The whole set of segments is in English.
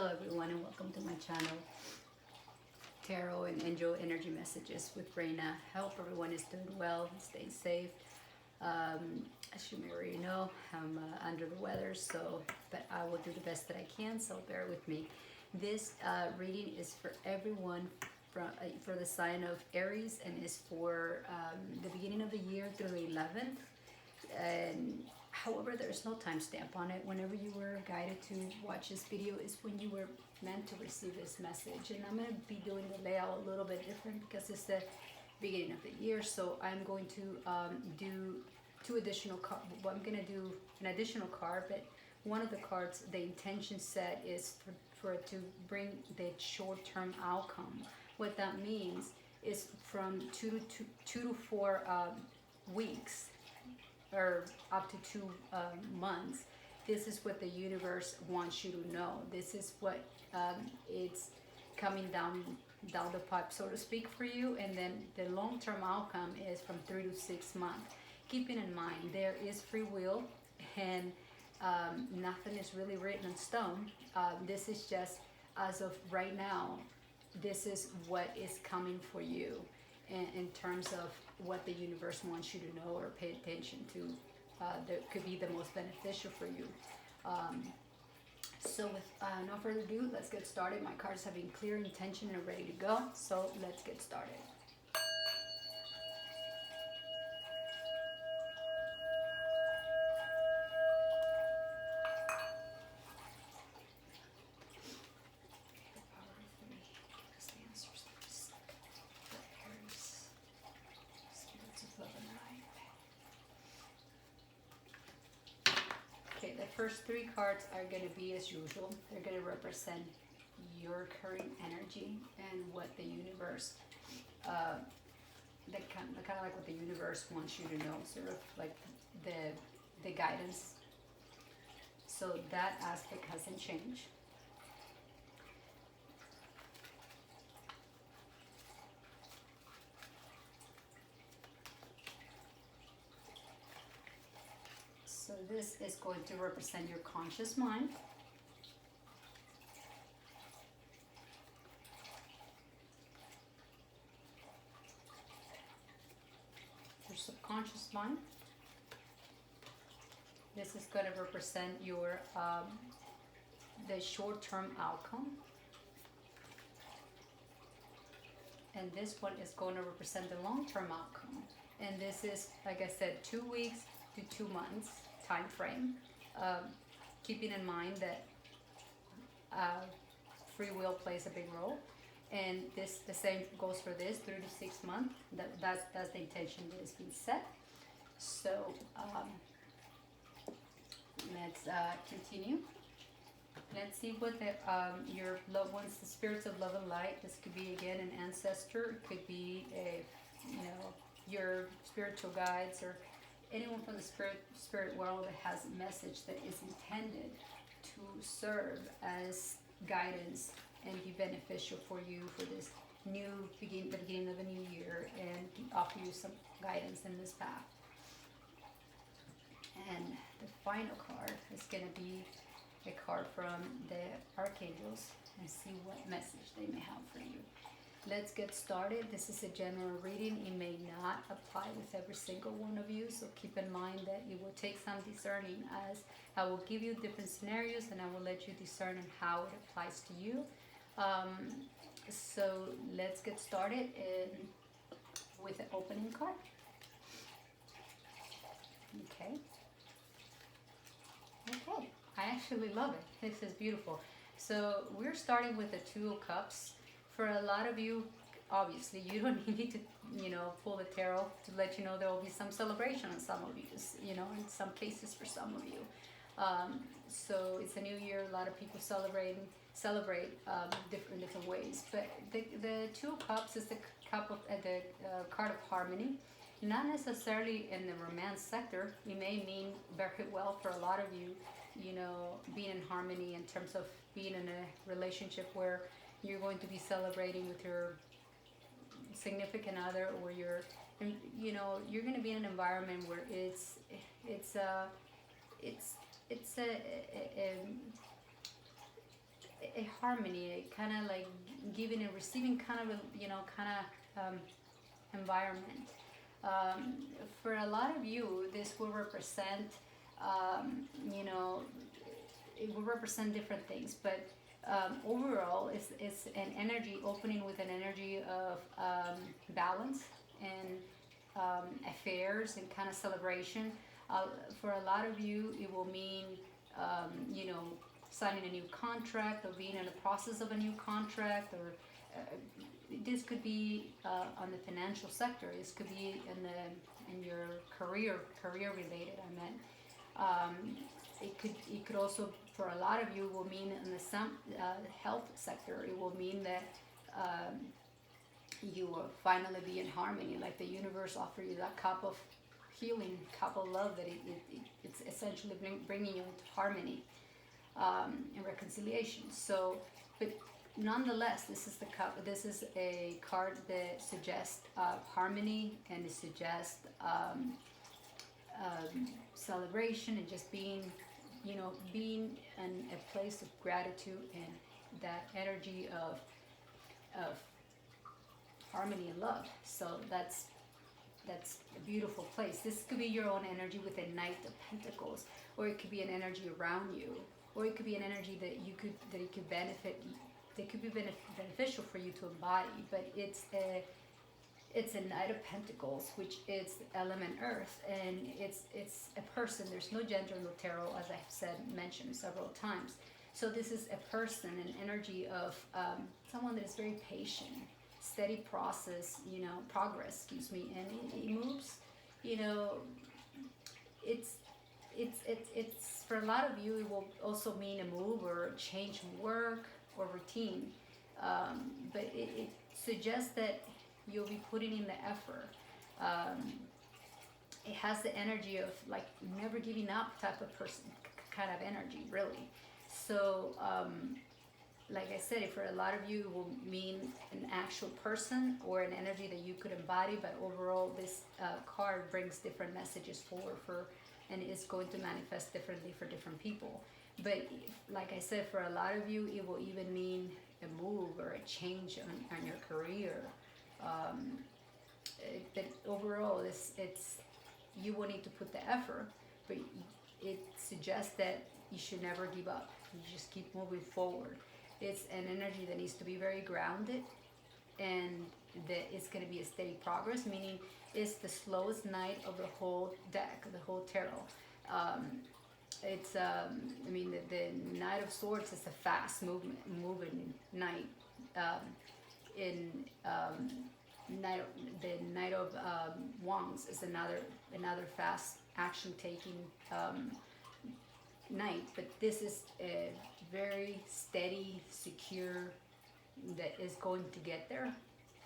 Hello everyone and welcome to my channel, Tarot and Angel Energy Messages with Reina. I hope everyone is doing well, staying safe. As you may already know, I'm under the weather, but I will do the best that I can, so bear with me. This reading is for everyone for the sign of Aries, and is for the beginning of the year through the 11th. And however, there's no timestamp on it. Whenever you were guided to watch this video is when you were meant to receive this message. And I'm going to be doing the layout a little bit different because it's the beginning of the year. So I'm going to do two additional cards. Well, I'm going to do an additional card, but one of the cards, the intention set is for it to bring the short-term outcome. What that means is from two to 4 weeks, or up to 2 months. This is what the universe wants you to know. This is what it's coming down the pipe, so to speak, for you. And then the long-term outcome is from 3 to 6 months. Keeping in mind there is free will, and nothing is really written in stone. This is just as of right now. This is what is coming for you in terms of what the universe wants you to know or pay attention to, that could be the most beneficial for you. So with no further ado, let's get started. My cards have been clear, intention, and ready to go, so let's get started. Okay, the first 3 cards are going to be as usual. They're going to represent your current energy and what the universe, kind of like what the universe wants you to know, sort of like the guidance. So that aspect hasn't changed. So this is going to represent your conscious mind. Your subconscious mind. This is going to represent your the short-term outcome. And this one is going to represent the long-term outcome. And this is, like I said, 2 weeks to 2 months time frame, keeping in mind that free will plays a big role, and the same goes for this 3 to 6 months. That's the intention that has been set. So let's continue. Let's see what your loved ones, the spirits of love and light. This could be again an ancestor. It could be your spiritual guides, or anyone from the spirit world that has a message that is intended to serve as guidance and be beneficial for you for this the beginning of a new year, and offer you some guidance in this path. And the final card is going to be a card from the archangels, and see what message they may have for you. Let's get started. This is a general reading. It may not apply with every single one of you, so keep in mind that it will take some discerning, as I will give you different scenarios and I will let you discern on how it applies to you. So let's get started with the opening card. Okay. I actually love it. This is beautiful. So we're starting with the 2 of Cups. For a lot of you, obviously, you don't need to, pull the tarot to let you know there will be some celebration on some of you, in some cases for some of you. So it's a new year. A lot of people celebrate different ways. But the 2 of Cups is the card of harmony. Not necessarily in the romance sector. It may mean very well for a lot of you, being in harmony in terms of being in a relationship where you're going to be celebrating with your significant other, or you're going to be in an environment where it's a harmony, a kind of like giving and receiving kind of a, environment. For a lot of you, this will represent, you know, it will represent different things, but overall, it's an energy opening with an energy of balance and affairs and kind of celebration. For a lot of you, it will mean, you know, signing a new contract or being in the process of a new contract, or this could be on the financial sector. This could be in your career related. I meant. It could also, for a lot of you, will mean in the health sector. It will mean that you will finally be in harmony, like the universe offer you that cup of healing, cup of love, that it's essentially bringing you into harmony and reconciliation. So, but nonetheless, this is a card that suggests harmony, and it suggests celebration, and just being, you know, being in a place of gratitude and that energy of harmony and love. So that's a beautiful place. This could be your own energy with a Knight of Pentacles, or it could be an energy around you, or it could be an energy that it could benefit, that could be beneficial for you to embody. But it's a Knight of Pentacles, which is element Earth, and it's a person. There's no gender in the tarot, as I've mentioned several times. So this is a person, an energy of someone that is very patient, steady process, you know, progress, excuse me, and it moves, you know, it's for a lot of you, it will also mean a move or a change in work or routine, but it suggests that you'll be putting in the effort. It has the energy of like never giving up type of person, kind of energy, really. So like I said, for a lot of you, it will mean an actual person or an energy that you could embody, but overall this card brings different messages forward and it's going to manifest differently for different people. But like I said, for a lot of you, it will even mean a move or a change on your career. But overall, it's you will need to put the effort, but it suggests that you should never give up. You just keep moving forward. It's an energy that needs to be very grounded, and that it's going to be a steady progress, meaning it's the slowest Knight of the whole deck, the whole tarot. It's I mean, the Knight of Swords is a fast moving Knight. The Knight of Wands is another fast action taking Knight, but this is a very steady, secure, that is going to get there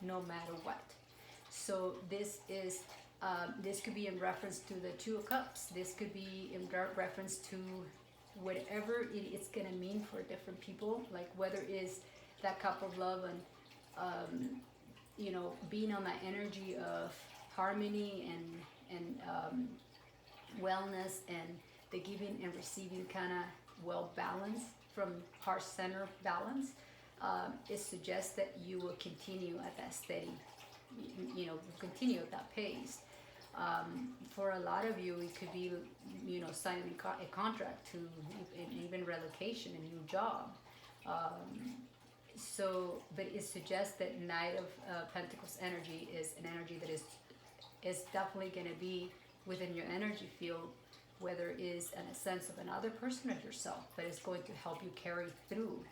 no matter what. So this is this could be in reference to the Two of Cups. This could be in reference to whatever it's going to mean for different people, like whether it's that cup of love and you know, being on that energy of harmony and wellness, and the giving and receiving kind of well balanced from heart center balance. It suggests that you will continue at that steady, you know, continue at that pace. For a lot of you, it could be, you know, signing a contract to even relocation, a new job. So, but it suggests that Knight of Pentacles energy is an energy that is definitely going to be within your energy field, whether it is in a sense of another person or yourself, but it's going to help you carry through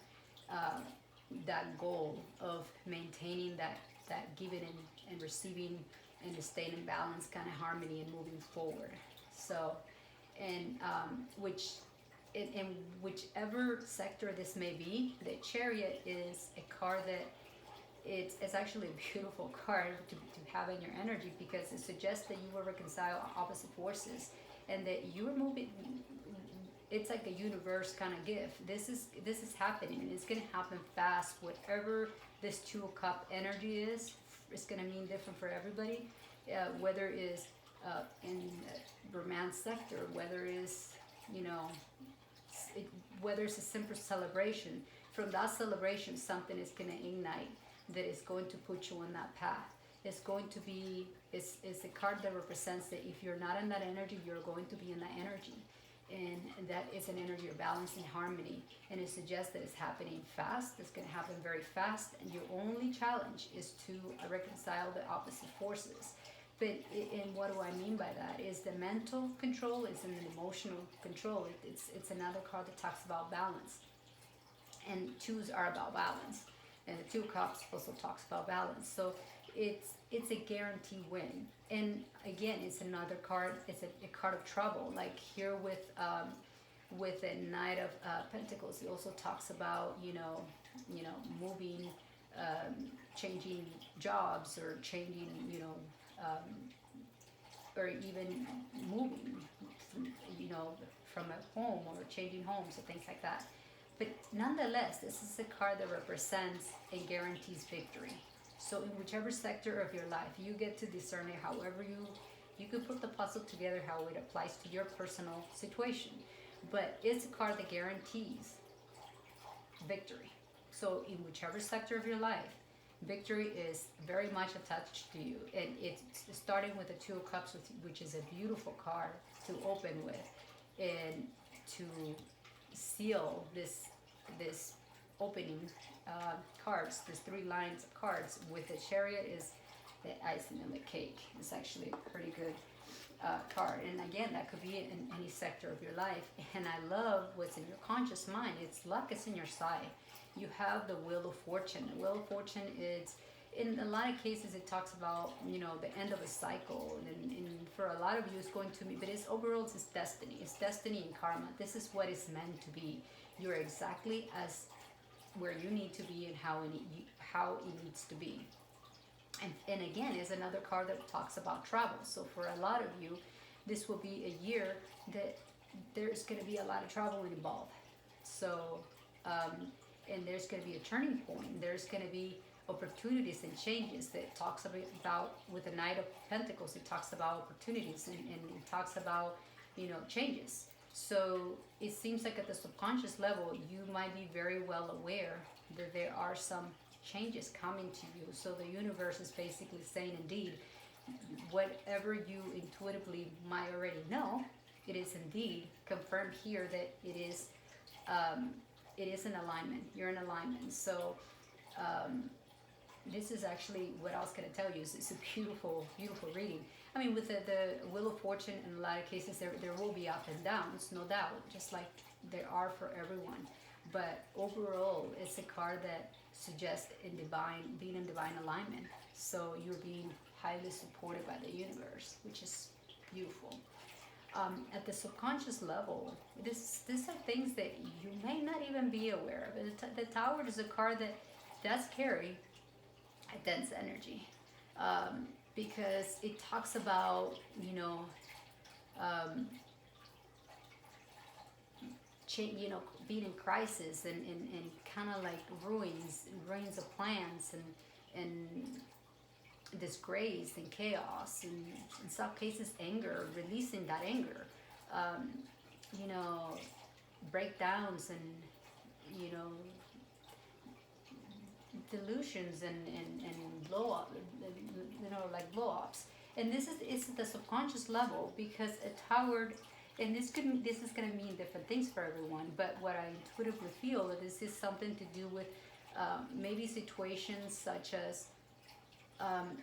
that goal of maintaining that giving and receiving, and to stay in balance, kind of harmony, and moving forward. So, and in whichever sector this may be, the Chariot is a card that it's actually a beautiful card to have in your energy, because it suggests that you will reconcile opposite forces, and that you are moving. It's like a universe kind of gift. This is happening, and it's going to happen fast. Whatever this Two of Cup energy is, it's going to mean different for everybody. Whether it's in the romance sector, whether it's, you know, whether it's a simple celebration. from that celebration, something is going to ignite that is going to put you on that path. It's going to be, it's a card that represents that if you're not in that energy, you're going to be in that energy. And that is an energy of balance and harmony. And it suggests that it's happening fast. It's going to happen very fast. And your only challenge is to reconcile the opposite forces. But and what do I mean by that? Is the mental control, is an emotional control. It's another card that talks about balance. And twos are about balance. And the Two of Cups also talks about balance. So it's a guaranteed win. And again, it's another card. It's a card of trouble. Like here with the Knight of Pentacles, it also talks about moving, changing jobs, or changing or even moving from a home, or changing homes, or things like that. But nonetheless, this is a card that represents and guarantees victory. So in whichever sector of your life, you get to discern it however you could put the puzzle together, how it applies to your personal situation. But it's a card that guarantees victory. So in whichever sector of your life, victory is very much attached to you. And it's starting with the Two of Cups, which is a beautiful card to open with, and to seal this opening cards, these three lines of cards with the Chariot, is the icing on the cake. It's actually a pretty good card. And again, that could be in any sector of your life. And I love what's in your conscious mind. It's luck is in your side. You have the Wheel of Fortune. The Wheel of Fortune is, in a lot of cases, it talks about the end of a cycle, and for a lot of you, it's going to be. But it's overall, it's destiny. It's destiny and karma. This is what it's meant to be. You're exactly as where you need to be, and how it needs to be. And again, is another card that talks about travel. So for a lot of you, this will be a year that there's going to be a lot of travel involved. So and there's going to be a turning point. There's going to be opportunities and changes that talks about with the Knight of Pentacles. It talks about opportunities, and it talks about changes. So it seems like at the subconscious level, you might be very well aware that there are some changes coming to you. So the universe is basically saying, indeed, whatever you intuitively might already know, it is indeed confirmed here that it is in alignment. You're in alignment. So this is actually what I was going to tell you. It's a beautiful, beautiful reading. I mean, with the Wheel of Fortune, in a lot of cases, there will be up and downs, no doubt, just like there are for everyone. But overall, it's a card that suggests being in divine alignment. So you're being highly supported by the universe, which is beautiful. At the subconscious level, these are things that you may not even be aware of. The Tower is a card that does carry a dense energy, because it talks about being in crisis, and kind of like ruins of plans, and disgrace and chaos, and in some cases anger, releasing that anger, breakdowns, and delusions, and blow up, like blow ups. And this is the subconscious level, because a Tower, and this is going to mean different things for everyone, but what I intuitively feel that this is something to do with maybe situations such as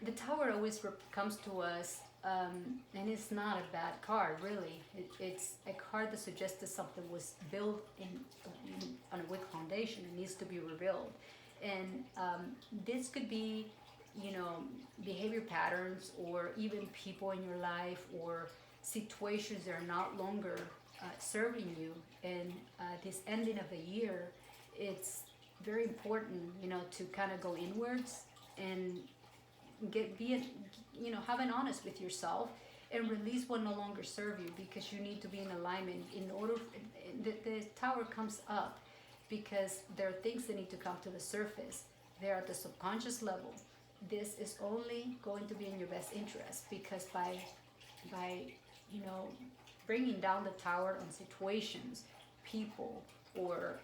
the Tower always comes to us, and it's not a bad card, really. It's a card that suggests that something was built on a weak foundation and needs to be rebuilt. And this could be, behavior patterns, or even people in your life, or situations that are not longer serving you. And this ending of the year, it's very important, to kind of go inwards and having honest with yourself, and release what no longer serve you, because you need to be in alignment in order. The Tower comes up because there are things that need to come to the surface. They're at the subconscious level. This is only going to be in your best interest, because by bringing down the Tower on situations, people, or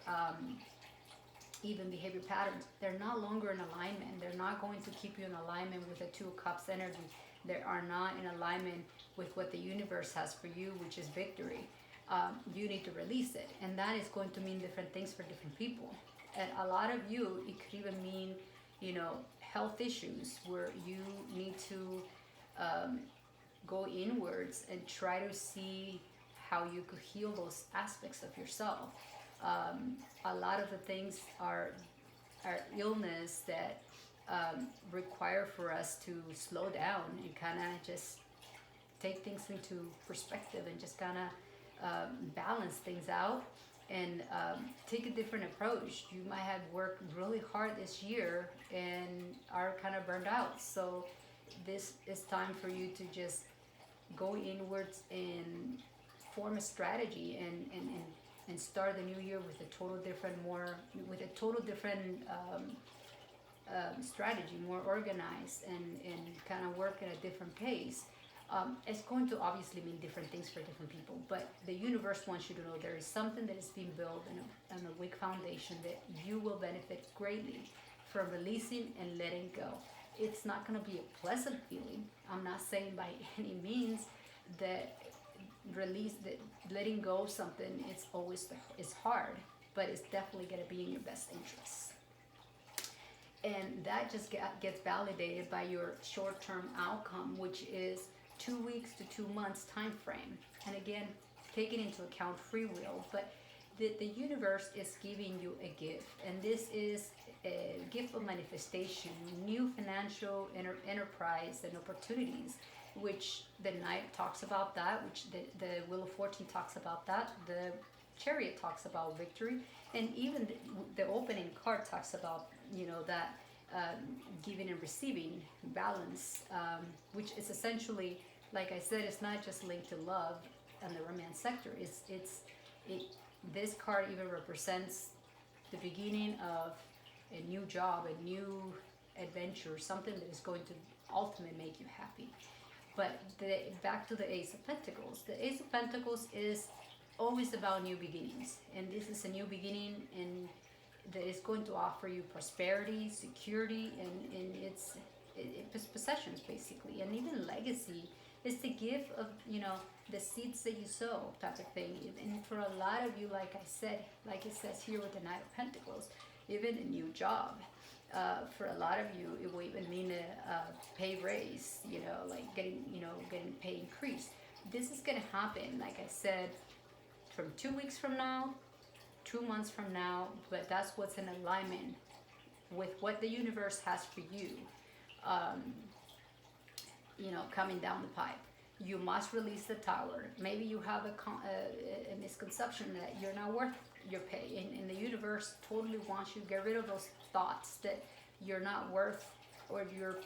even behavior patterns, they're no longer in alignment. They're not going to keep you in alignment with the Two of Cups energy. They are not in alignment with what the universe has for you, which is victory. You need to release it, and that is going to mean different things for different people. And a lot of you, it could even mean, health issues where you need to go inwards and try to see how you could heal those aspects of yourself. A lot of the things are illness that require for us to slow down and kind of just take things into perspective and just kind of balance things out and take a different approach. You might have worked really hard this year and are kind of burned out. So this is time for you to just go inwards and form a strategy and start the new year with a total different strategy, more organized, and kind of work at a different pace. It's going to obviously mean different things for different people, but the universe wants you to know there is something that is being built on a weak foundation that you will benefit greatly from releasing and letting go. It's not going to be a pleasant feeling. I'm not saying by any means that letting go of something is hard, but it's definitely going to be in your best interest. And that just gets validated by your short-term outcome, which is 2 weeks to 2 months time frame. And again, taking into account free will, but the universe is giving you a gift, and this is a gift of manifestation, new financial enterprise and opportunities, which the Knight talks about that, which the Wheel of Fortune talks about that, the Chariot talks about victory, and even the opening card talks about, that giving and receiving balance, which is essentially, like I said, it's not just linked to love and the romance sector. This card even represents the beginning of a new job, a new adventure, something that is going to ultimately make you happy. But back to the Ace of Pentacles. The Ace of Pentacles is always about new beginnings, and this is a new beginning, and that is going to offer you prosperity, security, and it's possessions basically, and even legacy. It's the gift of the seeds that you sow type of thing. And for a lot of you, like I said, like it says here with the Knight of Pentacles, even a new job. For a lot of you, it will even mean a pay raise, like getting pay increase. This is going to happen, like I said, from 2 weeks from now, 2 months from now, but that's what's in alignment with what the universe has for you, coming down the pipe. You must release the Tower. Maybe you have a misconception that you're not worth your pay, and the universe totally wants you to get rid of those thoughts that you're not worth, or you're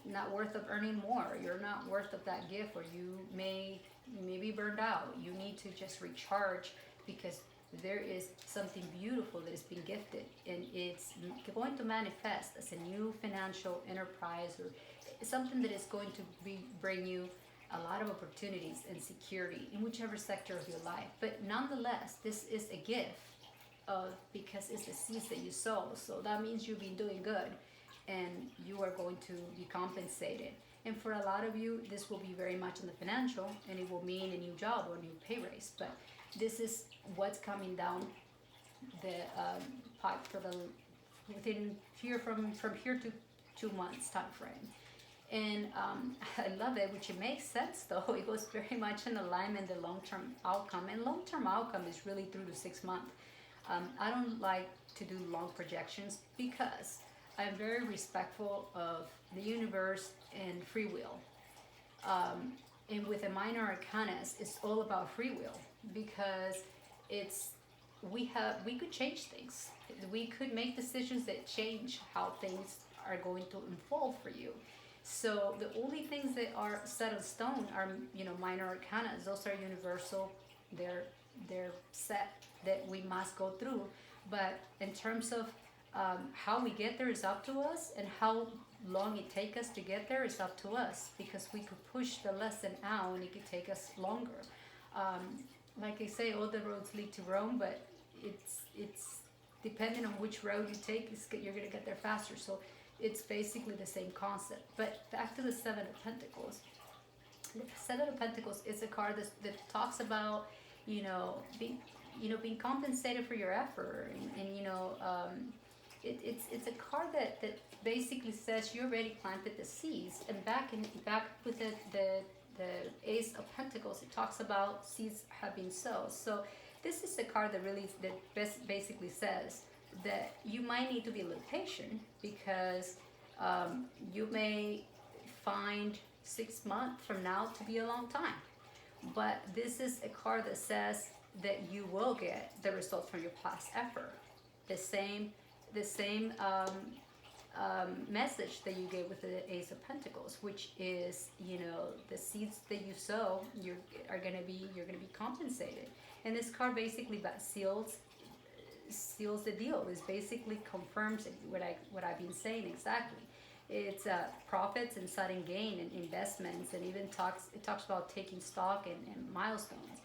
not worth of earning more, you're not worth of that gift, or you may be burned out. You need to just recharge, because there is something beautiful that is being gifted, and it's going to manifest as a new financial enterprise, or something that is going to bring you a lot of opportunities and security in whichever sector of your life. But nonetheless, this is a gift because it's the seeds that you sow. So that means you've been doing good, and you are going to be compensated. And for a lot of you, this will be very much in the financial, and it will mean a new job or a new pay raise. But this is what's coming down the pipe for within here from here to 2 months time frame. And I love it, which it makes sense though. It goes very much in alignment, the long-term outcome. And long-term outcome is really 3 to 6 months. I don't like to do long projections because I'm very respectful of the universe and free will. And with the minor arcanas, it's all about free will, because we could change things. We could make decisions that change how things are going to unfold for you. So the only things that are set in stone are, minor arcanas. Those are universal. They're set that we must go through. But in terms of how we get there is up to us, and how long it takes us to get there is up to us, because we could push the lesson out and it could take us longer. Like I say, all the roads lead to Rome, but it's depending on which road you take, you're going to get there faster. So it's basically the same concept. But back to the Seven of Pentacles. The Seven of Pentacles is a card that talks about, being compensated for your effort, and it's a card that basically says you already planted the seeds. And back with the Ace of Pentacles, it talks about seeds have been sown. So this is a card that basically says that you might need to be a little patient, because you may find 6 months from now to be a long time. But this is a card that says that you will get the results from your past effort. The same message that you gave with the Ace of Pentacles, which is, the seeds that you sow, you're gonna be compensated. And this card basically seals the deal. It basically confirms what I've been saying exactly. It's profits and sudden gain and investments, and even talks about taking stock and milestones.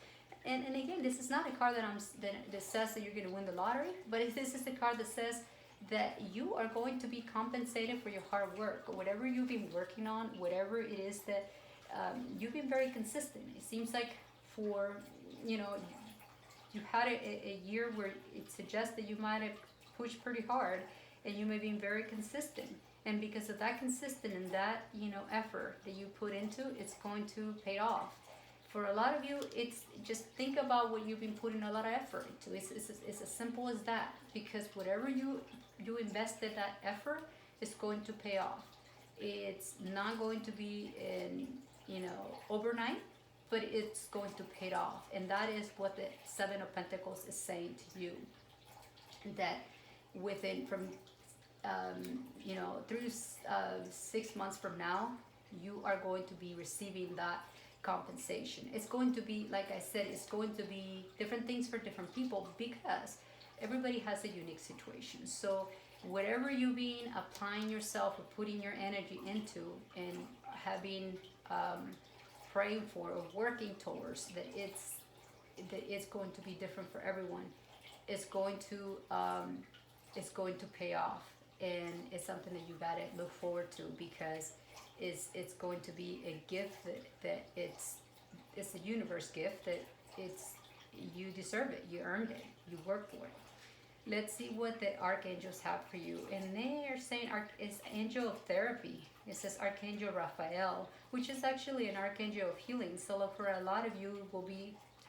And again, this is not a card that says that you're going to win the lottery, but this is the card that says that you are going to be compensated for your hard work, or whatever you've been working on, whatever it is that you've been very consistent. It seems like you had a year where it suggests that you might have pushed pretty hard, and you may have been very consistent. And because of that consistent and that effort that you put into, it's going to pay off. For a lot of you, it's just think about what you've been putting a lot of effort into. It's as simple as that. Because whatever you invested that effort is going to pay off. It's not going to be overnight, but it's going to pay off. And that is what the Seven of Pentacles is saying to you. That from 6 months from now, you are going to be receiving that compensation. It's going to be, like I said, it's going to be different things for different people, because everybody has a unique situation. So whatever you've been applying yourself or putting your energy into and having praying for or working towards, that it's going to be different for everyone. It's going to pay off, and it's something that you gotta look forward to, because it's going to be a gift that it's a universe gift, that you deserve it, you earned it, you worked for it. Let's see what the archangels have for you. And they are saying it's angel of therapy. It says Archangel Raphael, which is actually an archangel of healing. So for a lot of you, it will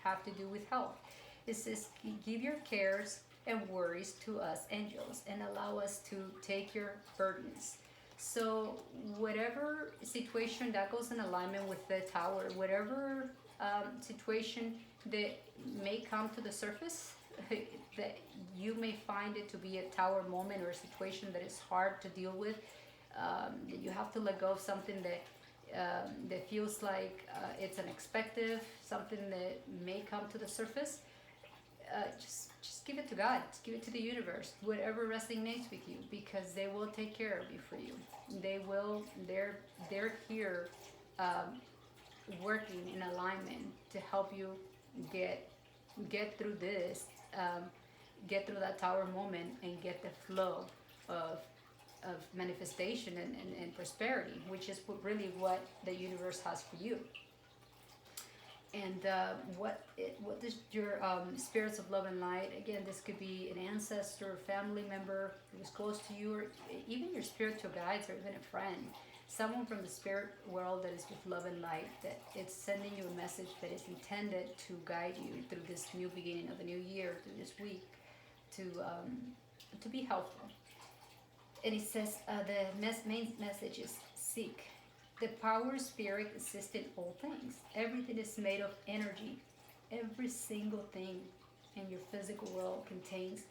have to do with health. It says, give your cares and worries to us angels, and allow us to take your burdens. So whatever situation that goes in alignment with the Tower, whatever situation that may come to the surface, that you may find it to be a Tower moment, or a situation that is hard to deal with, that you have to let go of something that feels like it's unexpected, something that may come to the surface. Just give it to God. Just give it to the universe. Whatever resonates with you, because they will take care of you for you. They will. They're here, working in alignment to help you get through this, get through that Tower moment, and get the flow of manifestation and prosperity, which is really what the universe has for you. And what is your spirits of love and light? Again, this could be an ancestor, family member who is close to you, or even your spiritual guides, or even a friend. Someone from the spirit world that is with love and light, that it's sending you a message that is intended to guide you through this new beginning of the new year, through this week, to be helpful. And it says the main message is seek. The power spirit exists in all things. Everything is made of energy. Every single thing in your physical world contains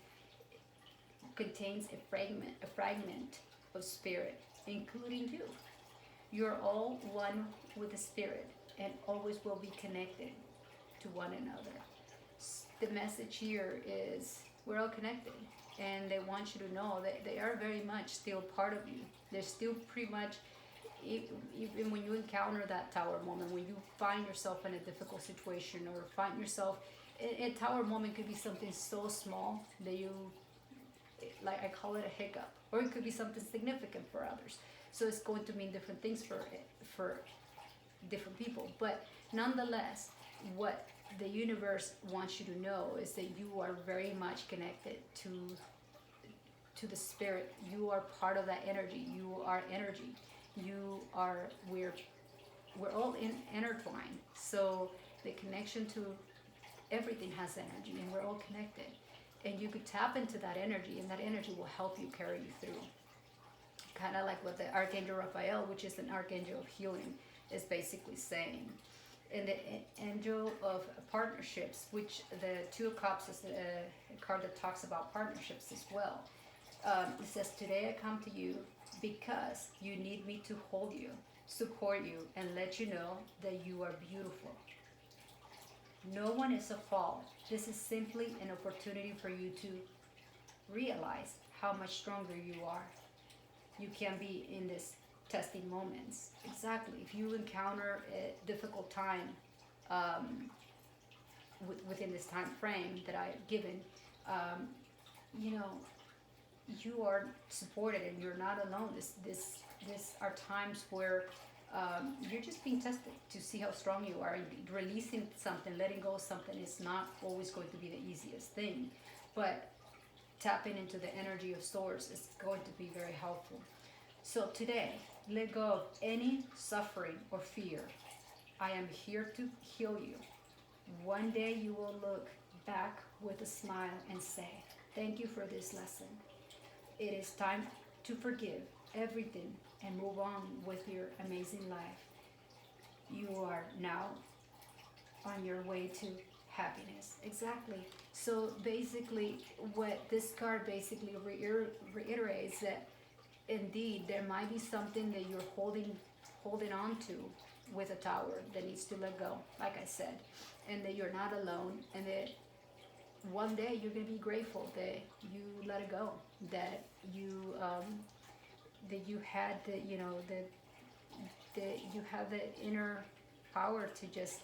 a fragment of spirit, including you. You're all one with the spirit, and always will be connected to one another. The message here is we're all connected, and they want you to know that they are very much still part of you. They're still pretty much, even when you encounter that Tower moment, when you find yourself in a difficult situation, or find yourself, a Tower moment could be something so small that like I call it a hiccup, or it could be something significant for others. So it's going to mean different things for different people. But nonetheless, what the universe wants you to know is that you are very much connected to the spirit. You are part of that energy. You are energy. You are we're all intertwined. So the connection to everything has energy, and we're all connected. And you could tap into that energy, and that energy will help you carry you through. Kind of like what the Archangel Raphael, which is an archangel of healing, is basically saying. And the angel of partnerships, which the Two of Cups is a card that talks about partnerships as well. It says, today I come to you because you need me to hold you, support you, and let you know that you are beautiful. No one is a fault. This is simply an opportunity for you to realize how much stronger you are. You can be in this testing moments. Exactly. If you encounter a difficult time within this time frame that I've given, you know, you are supported and you're not alone. This are times where you're just being tested to see how strong you are. Releasing something, letting go of something is not always going to be the easiest thing, but tapping into the energy of source is going to be very helpful. So today, let go of any suffering or fear. I am here to heal you. One day you will look back with a smile and say, thank you for this lesson. It is time to forgive everything and move on with your amazing life. You are now on your way to happiness. Exactly. So basically, what this card basically reiterates that indeed there might be something that you're holding on to with a tower that needs to let go, like I said, and that you're not alone, and that one day you're going to be grateful that you let it go, that you had the, you know, that you have the inner power to just,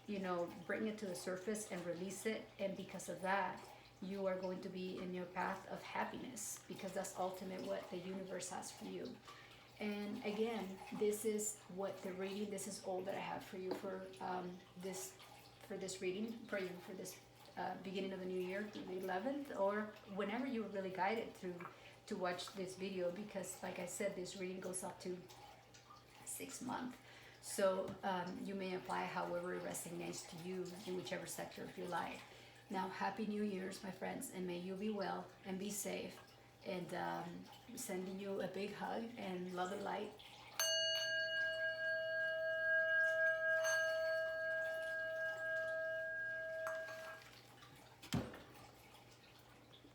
you know, bring it to the surface and release it. And because of that, you are going to be in your path of happiness, because that's ultimate what the universe has for you. And again, this is what the reading, this is all that I have for you for this reading, for you for this beginning of the new year, through the 11th, or whenever you're really guided through to watch this video, because like I said, this reading goes up to 6 months. So you may apply however it resonates to you in whichever sector of your life. Now, Happy New Year's, my friends, and may you be well and be safe. And sending you a big hug and love and light.